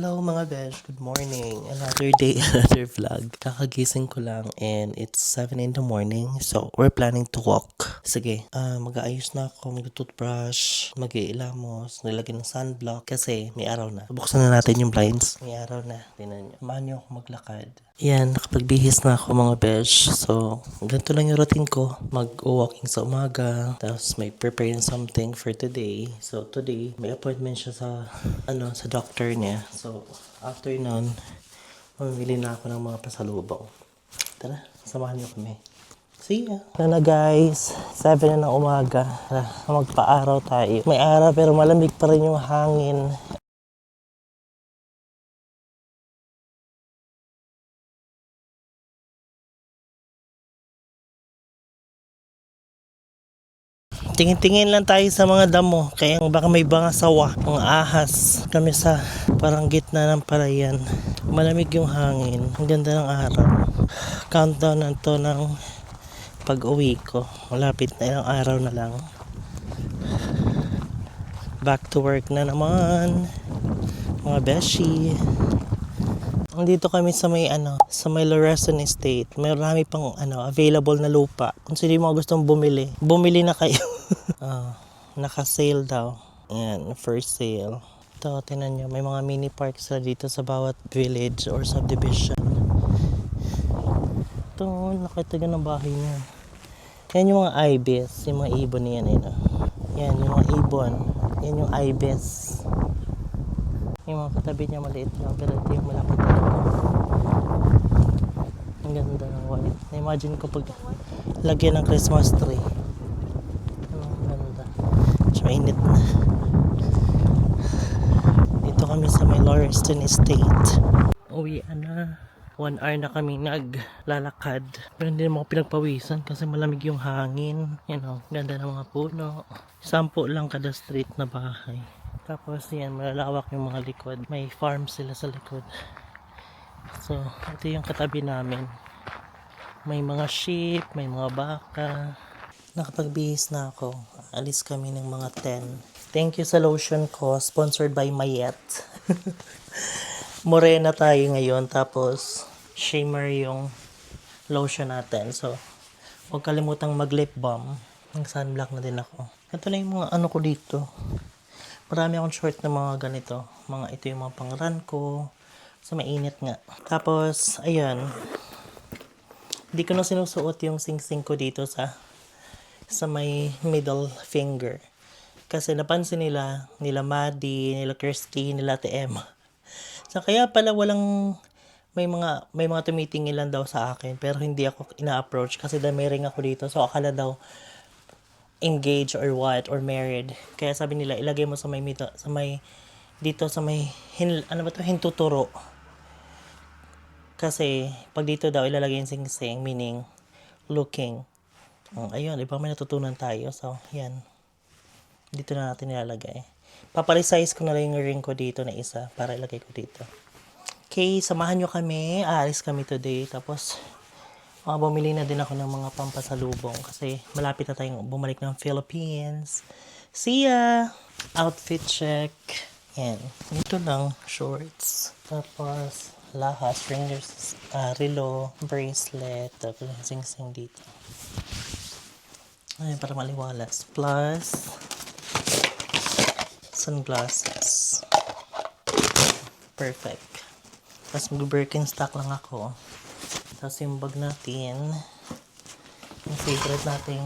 Hello mga besh, good morning. Another day, another vlog. Kakagising ko lang and it's 7 in the morning. So, we're planning to walk. Sige, mag-aayos na ako, mag-toothbrush, mag-iilamos, nilagyan ng sunblock kasi may araw na. Buksan na natin yung blinds. May araw na. Tingnan nyo. Samahan nyo ako maglakad. Yan, nakapagbihis na ako mga besh. So, ganito lang yung routine ko. Mag-walking sa umaga. Tapos may prepare something for today. So, today, may appointment siya sa, sa doctor niya. So, after nun, mamili na ako ng mga pasalubong. Tara, samahan niyo kami. See ya! Tara na guys, 7 na ng umaga. Tara, magpa-araw tayo. May araw pero malamig pa rin yung hangin. Tingin-tingin lang tayo sa mga damo, kaya baka may bangasawa, mga ahas. Kami sa parang gitna ng palayan. Malamig yung hangin, ang ganda ng araw. Countdown na to ng pag-uwi ko. Malapit na ilang araw na lang. Back to work na naman, mga beshi. Dito kami sa may Loreson Estate. May marami pang available na lupa. Kung sino yung mga gustong bumili na kayo. Naka-sale daw. Ayan, first sale. Ito, tinan nyo, may mga mini parks na dito sa bawat village or subdivision. Ito, nakita nyo ng bahay niya. Yan yung mga ibis, yung mga ibon niyan. Yan, yung mga ibon. Yan yung ibis. Yung mga katabi niya maliit lang, pero ito yung malaki talaga. Ang ganda ng white. Na-imagine ko pag lagyan ng Christmas tree. Ang ganda. So, mainit na. Dito kami sa may Loreson Estate. Uwi na. 1 hour na kami naglalakad. Pero hindi naman ako pinagpawisan kasi malamig yung hangin. Ganda ng mga puno. 10 lang kada street na bahay. Tapos yan, malalawak yung mga likod. May farm sila sa likod. So, ito yung katabi namin. May mga sheep, may mga baka. Nakapagbihis na ako. Alis kami ng mga 10. Thank you sa lotion ko. Sponsored by Mayet. Morena tayo ngayon. Tapos, shimmer yung lotion natin. So, huwag kalimutang mag lip balm. Ng sunblock na din ako. Ito na yung mga ko dito. Marami akong short na mga ganito. Ito yung mga pang-run ko. So, mainit nga. Tapos, ayan. Hindi ko na sinusuot yung sing-sing ko dito sa may middle finger. Kasi napansin nila Maddie, nila Kirsty, nila Ate Emma. So, kaya pala may mga tumitingin lang daw sa akin. Pero hindi ako ina-approach kasi may ring ako dito. So, akala daw engaged or what or married. Kaya sabi nila ilagay mo sa may hintuturo. Kasi pag dito daw ilalagay yung sing-sing, meaning looking. Ayun, iba may natutunan tayo. So, yan. Dito na natin ilalagay. Paparesize ko na lang yung ring ko dito na isa para ilagay ko dito. Okay, samahan nyo kami. Aalis kami today. Tapos bumili na din ako ng mga pampasalubong kasi malapit na tayong bumalik ng Philippines. See ya! Outfit check. Yan. Ito lang, shorts. Tapos, lahas, ringers, relo, bracelet, tapos sing-sing dito. Ay, para maliwalas. Plus, sunglasses. Perfect. Tapos, mag-Birkenstock lang ako. Tapos yung bag natin, yung favorite nating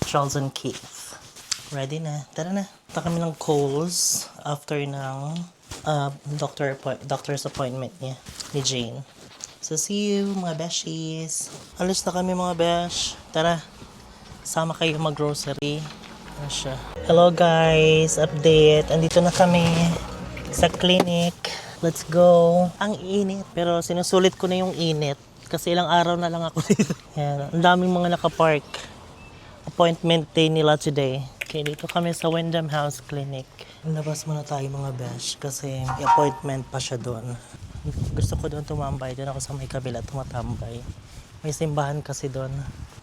Charles & Keith. Ready na. Tara na. Punta kami ng Kohl's after ng doctor's appointment niya, ni Jane. So see you mga beshies. Alis na kami mga besh. Tara. Sama kayo mag-grocery. Ano siya? Hello guys. Update. Andito na kami sa clinic. Let's go. Ang init. Pero sinusulit ko na yung init. Kasi ilang araw na lang ako dito. Yan. Ang daming mga nakapark. Appointment day nila today. Okay, dito kami sa Wyndham House Clinic. Labas muna tayo mga besh. Kasi may appointment pa siya doon. Gusto ko doon tumambay. Doon ako sa may kabila tumatambay. May simbahan kasi doon.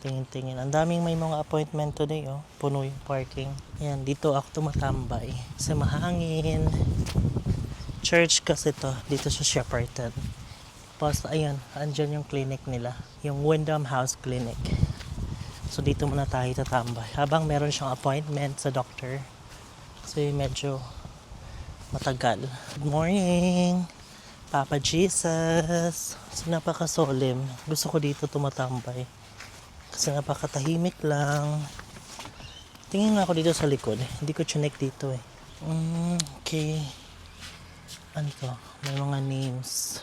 Tingin-tingin. Ang daming may mga appointment today. Oh. Puno yung parking. Yan, dito ako tumatambay. Sa mahangin. Church kasi to, dito sa Shepparton. Tapos, ayun, andyan yung clinic nila. Yung Wyndham House Clinic. So, dito muna tayo tatambay. Habang meron siyang appointment sa doctor. So, yung medyo matagal. Good morning, Papa Jesus. So, napakasolim. Gusto ko dito tumatambay. Kasi napakatahimik lang. Tingin nga ako dito sa likod. Hindi ko chinek dito eh. Okay. Ano to? May mga names.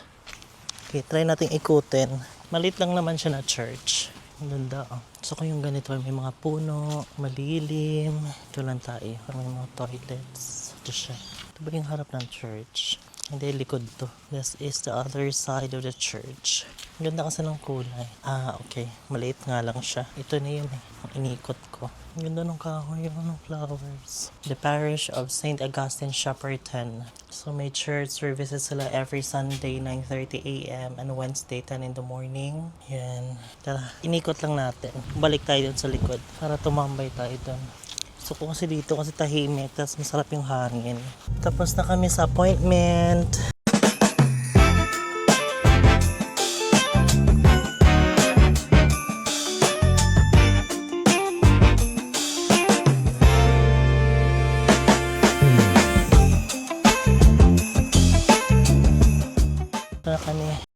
Okay, try natin ikutin. Maliit lang naman siya na church. Ang ganda oh. Gusto ko yung ganito. May mga puno, malilim. Ito lang tayo. May mga toilets. Ito siya. Ito ba yung harap ng church? Hindi, likod to. This is the other side of the church. Ang ganda kasi ng kulay. Okay. Maliit nga lang siya. Ito na yun eh. Ang inikot ko. Ang ganda ng kahoy, ng flowers. The Parish of St. Augustine, Shepparton. So may church services sila every Sunday, 9:30 a.m. and Wednesday, 10 in the morning. Yan. Tara, inikot lang natin. Balik tayo dun sa likod para tumambay tayo dun. Gusto ko kasi dito kasi tahimik, tapos masarap yung hangin. Tapos na kami sa appointment. Na kami.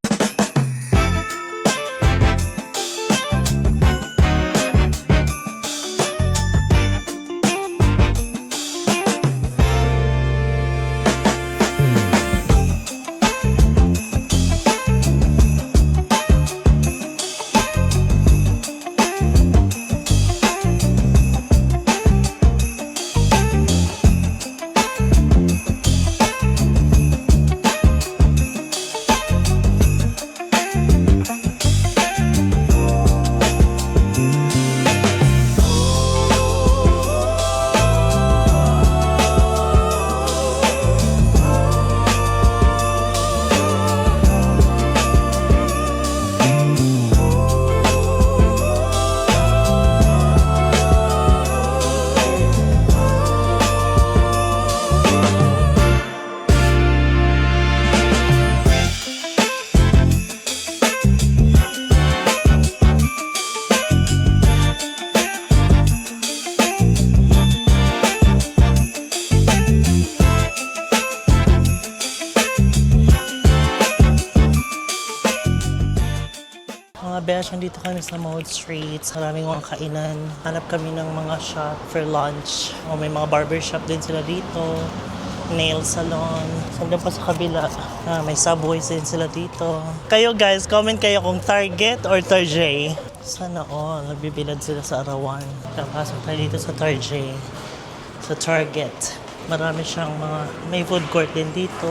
Mga besh, dito kami sa Mode Streets. Maraming mga kainan. Hanap kami ng mga shop for lunch. May mga barber shop din sila dito. Nail salon. Sandun pa sa kabila. May Subways din sila dito. Kayo guys, comment kayo kung Target or Tarjay. Sana all. Nagbibilad sila sa arawan. Kapasok tayo dito sa Tarjay. Sa Target. Marami siyang mga... May food court din dito.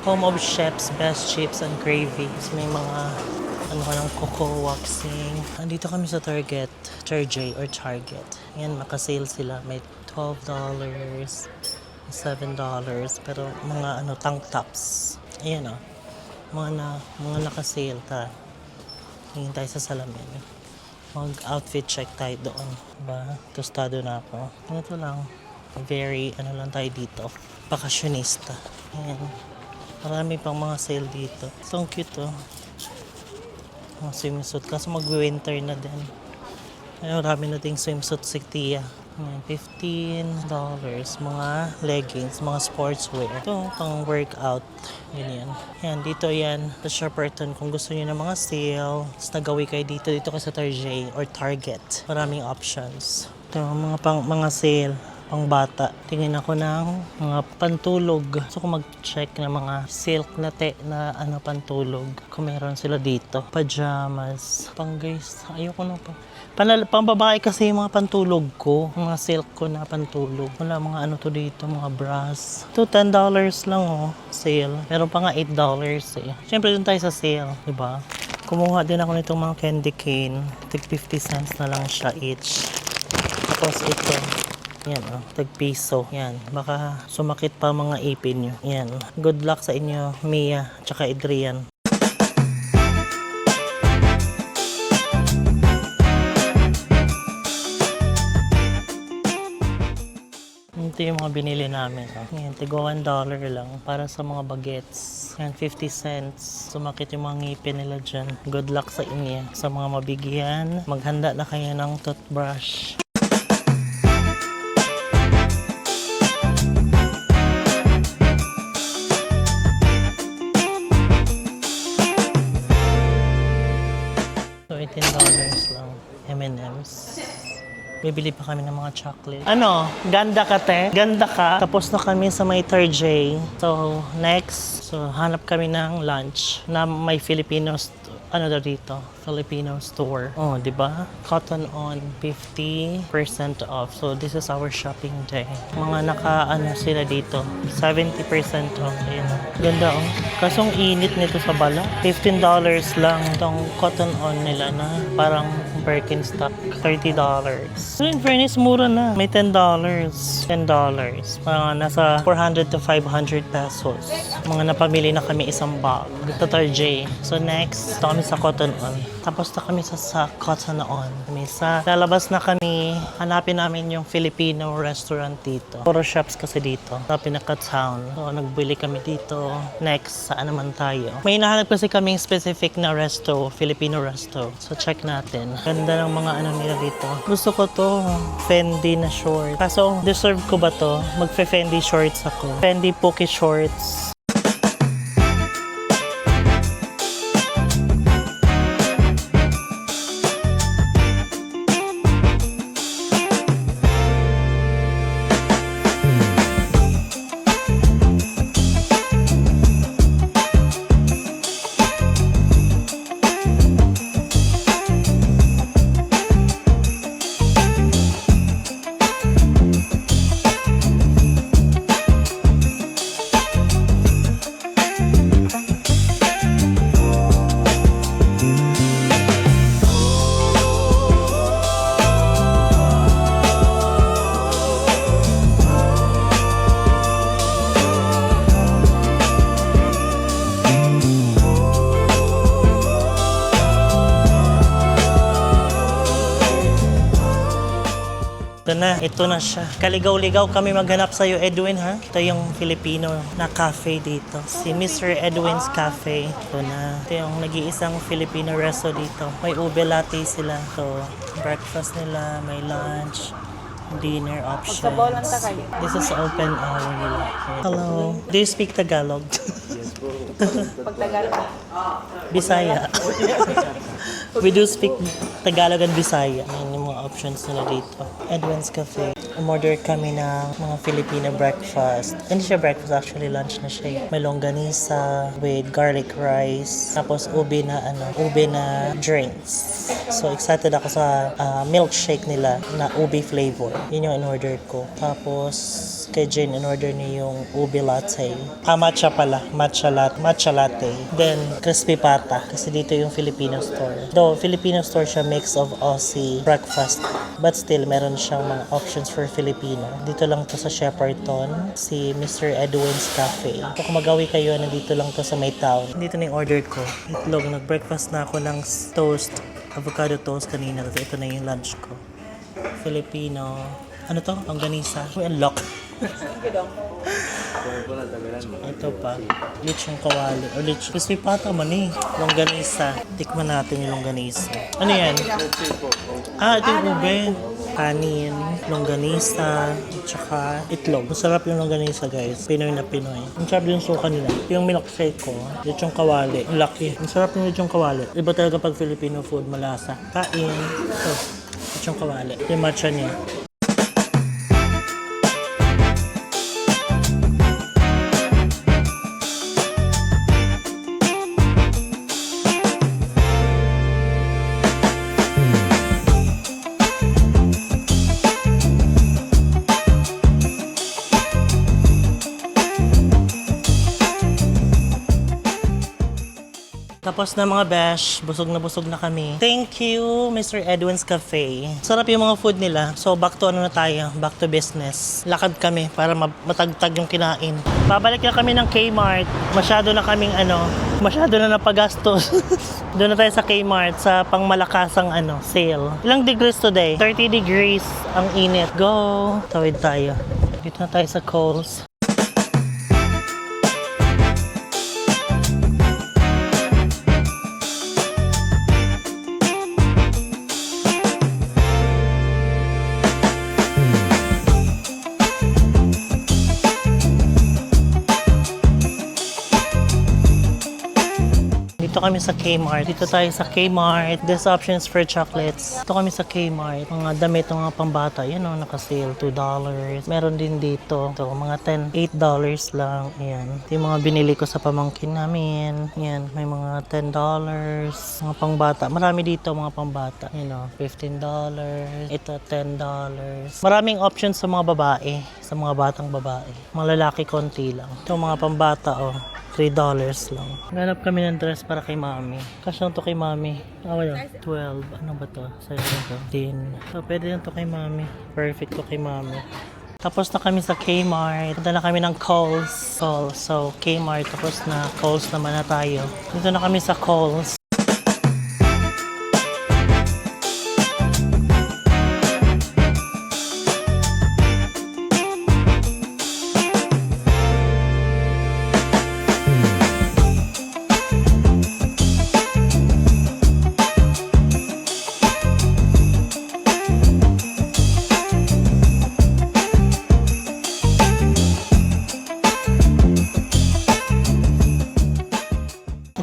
Home of chefs, best chips and gravy. May mga... ng coco waxing. Andito kami sa Target, Tarjay or Target. Yan, makasale sila. May $12, $7, pero mga tank tops. Ayan mga nakasale. Tara, tingin tayo sa salamin. Mag-outfit check tayo doon. Diba? Tostado na ako. Ito lang. Very, lang tayo dito. Bakasyonista. Ayan. Marami pang mga sale dito. So cute mga swimsuit kasi mag-winter na din. Marami nating swimsuit si Tia. $15. Mga leggings, mga sportswear. Ito, pang workout. Yan. Yan, dito yan. Sa Shepparton, kung gusto niyo ng mga sale, tapos nagawi kayo dito kayo sa Tarjay or Target. Maraming options. Ito, mga sale. Pang bata. Tingin ako ng mga pantulog. So kung mag-check ng mga silk na pantulog. Kung meron sila dito. Pajamas. Pang guys. Ayoko na pa. Pang babae kasi yung mga pantulog ko. Mga silk ko na pantulog. Wala mga to dito. Mga bras. Ito $10 lang sale. Meron pa nga $8 eh. Siyempre dun tayo sa sale. Diba? Kumuha din ako nitong mga candy cane. Tig 50 cents na lang siya each. Tapos ito. Yan tag-piso. Yan, baka sumakit pa mga ipin nyo. Yan, good luck sa inyo, Mia, tsaka Adrian. Ito yung mga binili namin. Yan, tigo $1 lang para sa mga bagets. Yan, 50 cents. Sumakit yung mga ngipin nila dyan. Good luck sa inyo. Sa mga mabigyan, maghanda na kayo ng toothbrush. So, $18 lang. M&M's. Bibili pa kami ng mga chocolate. Ano? Ganda ka, te? Ganda ka? Tapos na kami sa may 3rd J. So, next. So, hanap kami ng lunch na may Filipinos, ano na dito? Filipino store. Oh, di ba? Cotton On, 50% off. So, this is our shopping day. Mga naka-ano sila dito. 70% off. Ayan. Ganda, oh. Kasong init nito sa bala. $15 lang itong Cotton On nila na parang Birkenstock. $30. So, in fairness, mura na. May $10. $10. Mga nasa 400 to 500 pesos. Mga napamili na kami isang bag. Ito 3rd J. So, next, ito kami sa Cotton On. Tapos na kami sa Cotton On. Lalabas na kami. Hanapin namin yung Filipino restaurant dito. Puro shops kasi dito. Sa pinaka-town. So, nagbili kami dito. Next, saan naman tayo? May hinahanap kasi kaming specific na resto. Filipino resto. So, check natin. Ganda ng mga ano nila dito. Gusto ko to. Fendi na short. Kaso, deserve ko ba to? Magfe-Fendi shorts ako. Fendi Poke shorts. Ito na siya. Kaligaw-ligaw kami maghanap sa'yo, Edwin, ha? Ito yung Filipino na cafe dito. Si Mr. Edwin's Cafe. Ito na. Ito yung nag-iisang Filipino resto dito. May ube latte sila. So, breakfast nila, may lunch, dinner options. This is open hour nila. Hello. Do you speak Tagalog? Pag Tagalog. Bisaya. We do speak Tagalog and Bisaya. Ayan yung mga options nila dito. Edwin's Cafe. Umorder kami ng mga Filipino breakfast. Hindi siya breakfast, actually lunch na siya. May longganisa with garlic rice. Tapos ube na drinks. So excited ako sa milkshake nila na ube flavor. Yun yung in-order ko. Tapos kay Jane, in-order niya yung ube latte. Matcha pala. Matcha latte. Then, crispy pata. Kasi dito yung Filipino store. Though, Filipino store siya mix of Aussie breakfast. But still, meron siyang mga options for Filipino. Dito lang to sa Shepperton. Si Mr. Edwin's Cafe. So, kung magawi kayo, nandito lang to sa may town. Dito na yung order ko. Itlog. Nag-breakfast na ako ng toast. Avocado toast kanina. Ito na yung lunch ko. Filipino. Ano to? Longganisa. Uy, unlock. Ito pa. Lechong kawali. O lechong. Crispy pata man eh. Longganisa. Tikman natin yung longganisa. Ano yan? Ito yung ube. Kanin, longganisa, tsaka itlog. Masarap yung longganisa, guys. Pinoy na Pinoy. Ang sarap yung suka nila. Yung milkshake ko, lechong kawali. Ang laki. Ang sarap yung lechong kawali. Iba talaga pag Filipino food, malasa. Kain. Ito. Lechong kawali. Yung matcha niya. Tapos na mga besh, busog na kami. Thank you, Mr. Edwin's Cafe. Sarap yung mga food nila. So, back to back to business. Lakad kami para matagtag yung kinain. Babalik na kami ng Kmart. Masyado na napagastos. Doon na tayo sa Kmart sa pangmalakasang sale. Ilang degrees today? 30 degrees ang init. Go! Tawid tayo. Dito na tayo sa Kohl's. Dito kami sa Kmart. Dito tayo sa Kmart. There's options for chocolates. Dito kami sa Kmart. Mga damit, mga pambata. Yan o, naka-sale. $2. Meron din dito. Ito, mga $8 lang. Ayan. Ito yung mga binili ko sa pamangkin namin. Ayan, may mga $10. Mga pangbata. Marami dito mga pangbata. You know, $15. Ito, $10. Maraming options sa mga babae. Sa mga batang babae. Mga lalaki, konti lang. Ito, mga pambata, oh. $3 lang. Nanap kami ng dress para kay mami. Kasya to kay mami. Wala. 12. Ano ba to? Size na to? 10. So, pwede na to kay mami. Perfect to kay mami. Tapos na kami sa Kmart. Punta na kami ng Kohl's. So, Kmart. Tapos na. Kohl's naman na tayo. Dito na kami sa Kohl's.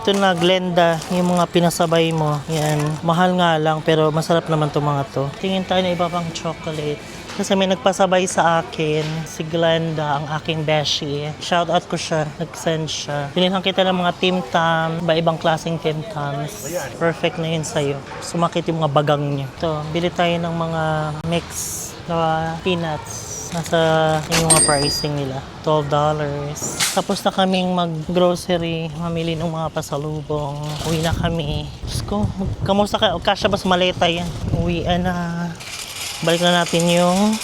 Ito na, Glenda, yung mga pinasabay mo. Yan, mahal nga lang pero masarap naman itong mga to. Tingin tayo na iba pang chocolate. Kasi may nagpasabay sa akin, si Glenda, ang aking beshi. Shout out ko siya, nag-send siya. Binilhan kita ng mga Tim Tam, iba-ibang klaseng Tim Tams. Perfect na yun sa'yo. Sumakit yung mga bagang niya. Ito, bili tayo ng mga mix na peanuts. Nasa yung mga pricing nila. $12. Tapos na kaming mag-grocery, mamili ng mga pasalubong. Uwi na kami. Diyos ko, kamusta ka? Kasya ba sa maleta yan? Uwi na. Balik na natin yung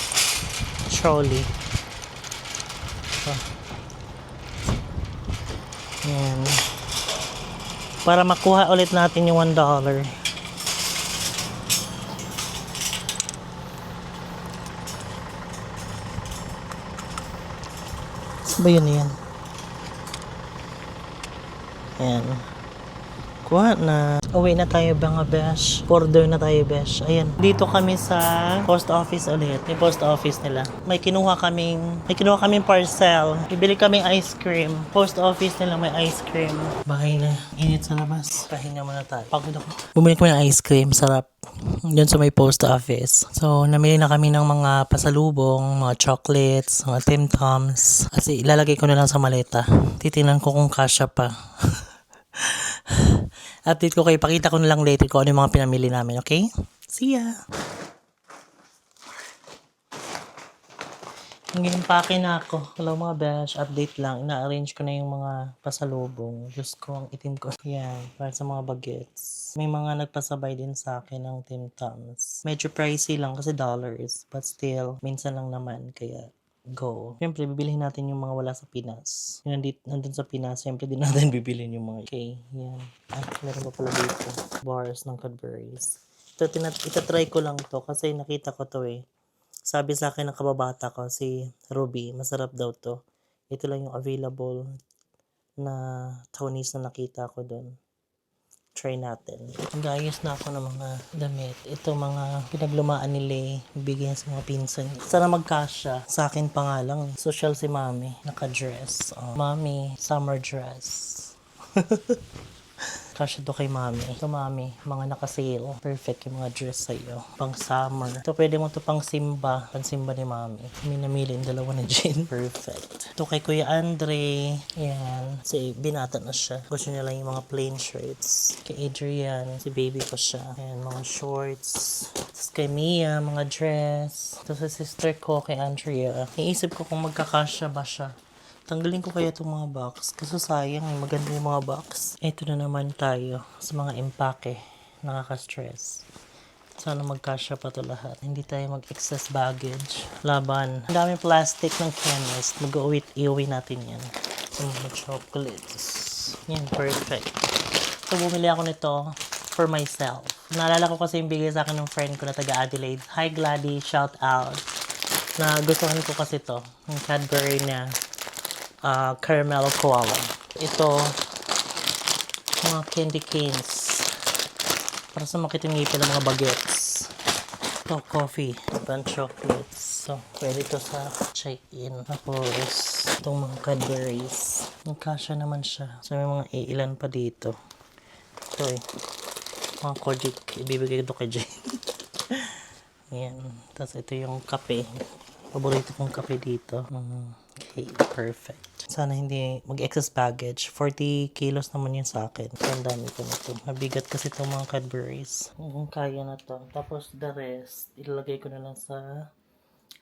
trolley. Yan. Para makuha ulit natin yung $1. Ba yun yan? Ayan. Kuha na. Uwi na tayo mga besh. Order na tayo besh. Ayan. Dito kami sa post office ulit. Yung post office nila. May kinuha kaming parcel. Bibili kaming ice cream. Post office nila may ice cream. Bahay na. Init sa labas. Pahinga muna tayo. Pagod ako. Bumili kami ng ice cream. Sarap. Diyan sa may post office. So, namili na kami ng mga pasalubong, mga chocolates, mga Tim Tams. Kasi ilalagay ko na lang sa maleta. Titingnan ko kung kasya pa. Update ko kayo. Pakita ko na lang later kung ano yung mga pinamili namin. Okay? See ya! Nag-impake na ako. Hello mga besh. Update lang. Ina-arrange ko na yung mga pasalubong. Diyos ko, ang itim ko. Yan. Para sa mga bagets. May mga nagpasabay din sa akin ng Tim Tams. Medyo pricey lang kasi $. But still, minsan lang naman. Kaya, go. Siyempre, bibilihin natin yung mga wala sa Pinas. Yung nandun sa Pinas, siyempre din natin bibilihin yung mga. Okay, yan. Ay, meron pa pala dito. Bars ng Cadbury's. Itatry ko lang to kasi nakita ko to eh. Sabi sa akin ng kababata ko, si Ruby, masarap daw to. Ito lang yung available na Tony's na nakita ko doon. Try natin. Nag-ayos na ako ng mga damit. Ito mga pinaglumaan nila, bigyan sa mga pinsan. Sana magkasya. Sa akin pa nga lang. Social si Mami. Naka-dress. Oh. Mami, summer dress. Kasya to kay Mami. Ito Mami, mga naka-sale. Perfect yung mga dress sa'yo. Pang summer. Ito pwede mo to pang simba. Pang simba ni Mami. May namili yung dalawa na jean. Perfect. Ito kay Kuya Andre. Yan. Si binata na siya. Gusto niya lang yung mga plain shirts. Kay Adrian. Si baby ko siya. Ayan, mga shorts. Tapos kay Mia, mga dress. Ito sa sister ko, kay Andrea. Iisip ko kung magkakasya ba siya. Tanggalin ko kaya itong mga box. Kasi sayang, maganda yung mga box. Ito na naman tayo sa mga impake. Nakaka-stress. Sana magkasya pa to lahat. Hindi tayo mag-excess baggage. Laban. Ang daming plastic ng chemist. Mag-iuwi natin yan. Yung mga chocolates. Yan, perfect. So, bumili ako nito for myself. Naalala ko kasi yung bigay sa akin ng friend ko na taga Adelaide. Hi Gladys, shout out. Nagustuhan ko kasi to. Yung Cadbury na caramel koala. Ito, mga candy canes. Para sa makiting ngipin ng mga bagets. Ito, coffee. Ibang chocolates. So, pwede to sa check-in. Tapos, itong mga Cadburys. Nagkasya naman siya. So, may mga ilan pa dito. Ito eh. Mga Kojic. Ibibigay ko kay Jane. Ayan. Tapos, ito yung kape. Paborito kong kape dito. Okay, perfect. Sana hindi mag-excess baggage. 40 kilos naman yun sa akin. So, ang dami ko na ito. Mabigat kasi itong mga Cadburys. Kaya na to. Tapos, the rest, ilalagay ko na lang sa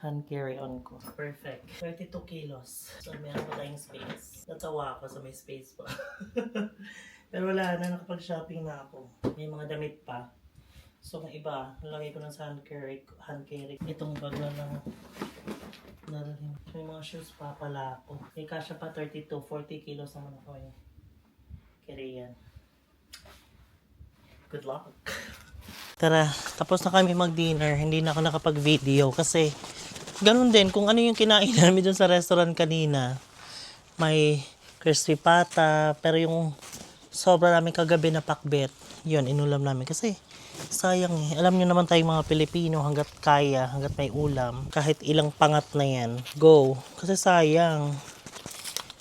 hand carry-on ko. Perfect. 32 kilos. So, meron pa tayong space. Natawa ako sa may space pa. Pero wala na, nakapag-shopping na ako. May mga damit pa. So, kung iba, nalagay ko lang sa hand carry. Itong bag na lang. May mga shoes pa pala ako. May kasya pa 32, 40 kilos naman ako eh. Kaya yan. Good luck. Tara, tapos na kami mag-dinner. Hindi na ako nakapag-video kasi ganun din kung ano yung kinain namin dun sa restaurant kanina. May crispy pata, pero yung sobra namin kagabi na pakbet, yun, inulam namin kasi sayang eh. Alam nyo naman tayong mga Pilipino, hanggat kaya, hanggat may ulam, kahit ilang pangat na yan, go. Kasi sayang.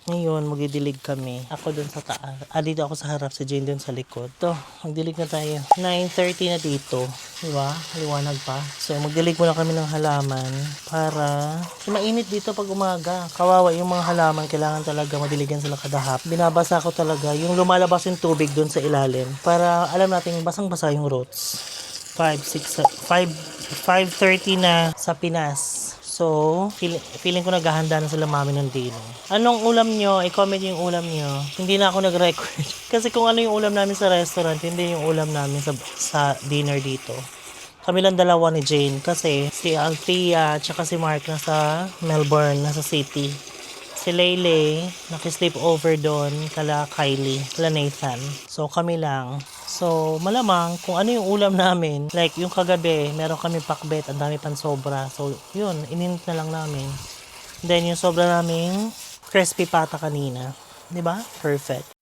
Ngayon, magdidilig kami. Ako dun sa taas. Dito ako sa harap, si Jane dun sa likod. To, magdilig na tayo. 9:30 na dito. Diba? Liwanag pa. So, magdilig muna kami ng halaman para mainit dito pag umaga. Kawawa yung mga halaman. Kailangan talaga madiligan sila kadahap. Binabasa ko talaga yung lumalabas yung tubig dun sa ilalim para alam natin basang-basa yung roots. 5:30 na sa Pinas. So, feeling ko naghahanda na sila mami ng dinner. Anong ulam nyo? I-comment yung ulam nyo. Hindi na ako nag-record. Kasi kung ano yung ulam namin sa restaurant, hindi yung ulam namin sa dinner dito. Kami lang dalawa ni Jane. Kasi si Althea at si Mark nasa Melbourne, nasa city. Si Leyle, nakisleep over doon, kala Kylie, kala Nathan. So, kami lang. So, malamang kung ano yung ulam namin, like yung kagabi, meron kami pakbet, ang dami pang sobra. So, yun, ininit na lang namin. Then, yung sobra naming crispy pata kanina. 'Di ba? Perfect.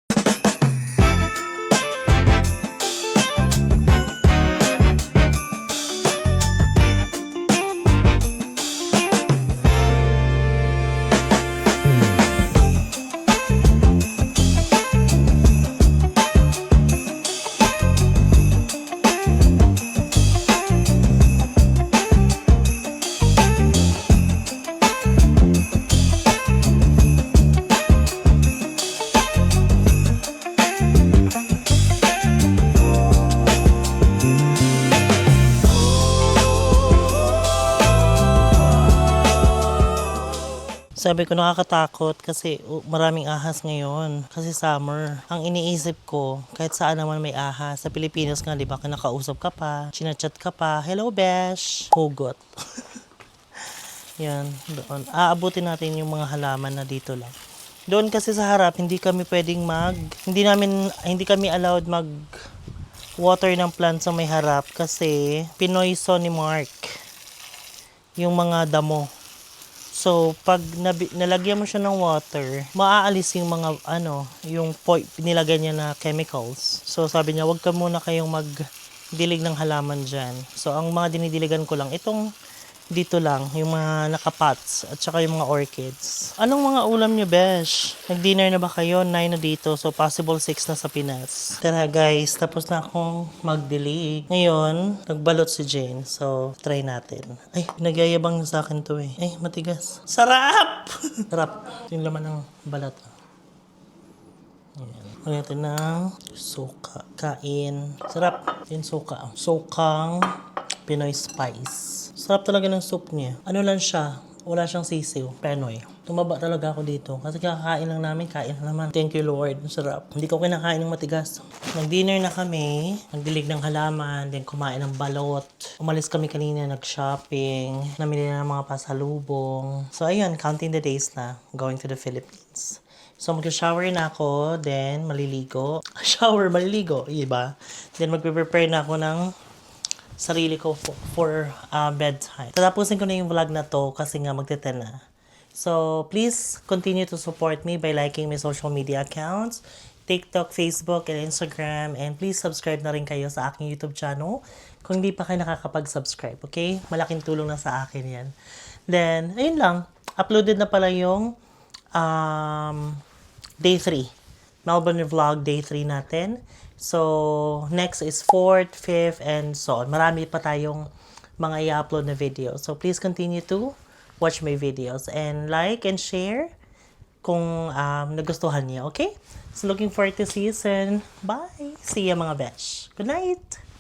Sabi ko nakakatakot kasi maraming ahas ngayon. Kasi summer. Ang iniisip ko, kahit saan naman may ahas. Sa Pilipinas nga, di ba, kinakausap ka pa, chinachat ka pa, hello besh, hugot. Yan, doon. Aabutin natin yung mga halaman na dito lang. Doon kasi sa harap, hindi kami pwedeng hindi kami allowed water ng plant sa may harap kasi pinoyson ni Mark yung mga damo. So, pag nalagyan mo siya ng water, maaalis yung mga, nilagay niya na chemicals. So, sabi niya, wag ka muna kayong magdilig ng halaman dyan. So, ang mga dinidiligan ko lang, itong dito lang, yung mga nakapots, at saka yung mga orchids. Anong mga ulam niyo, besh? Nag-dinner na ba kayo? 9 na dito, so possible 6 na sa Pinas. Tara guys, tapos na akong magdilig. Ngayon, nagbalot si Jane, so try natin. Ay, nagyayabang na sa akin to eh. Ay, matigas. Sarap! Sarap. Yung laman ng balat. Ayan. Lagyan natin ng suka. Kain. Sarap. Yung suka. Sukang Pinoy spice. Sarap talaga ng soup niya. Ano lang siya, wala siyang sisiw. Penoy. Tumaba talaga ako dito. Kasi kakain lang namin, kain na naman. Thank you Lord. Sarap. Hindi ko kinakain ng matigas. Nag-dinner na kami. Nagdilig ng halaman. Then kumain ng balot. Umalis kami kanina, nag-shopping. Namili na ng mga pasalubong. So ayun, counting the days na. Going to the Philippines. So mag-shower na ako. Then maliligo. Shower, maliligo. Iba. Then magpe-prepare na ako ng sarili ko for bedtime. Tatapusin ko na yung vlog na to kasi nga magte-10 na. So, please continue to support me by liking my social media accounts, TikTok, Facebook, and Instagram. And please subscribe na rin kayo sa aking YouTube channel kung hindi pa kayo nakakapag-subscribe, okay? Malaking tulong na sa akin yan. Then, ayun lang. Uploaded na pala yung day 3. Melbourne vlog day 3 natin. So, next is 4th, 5th, and so on. Marami pa tayong mga i-upload na video. So, please continue to watch my videos and like and share kung nagustuhan niyo, okay? So, looking forward to see you soon. Bye! See ya mga besh. Good night!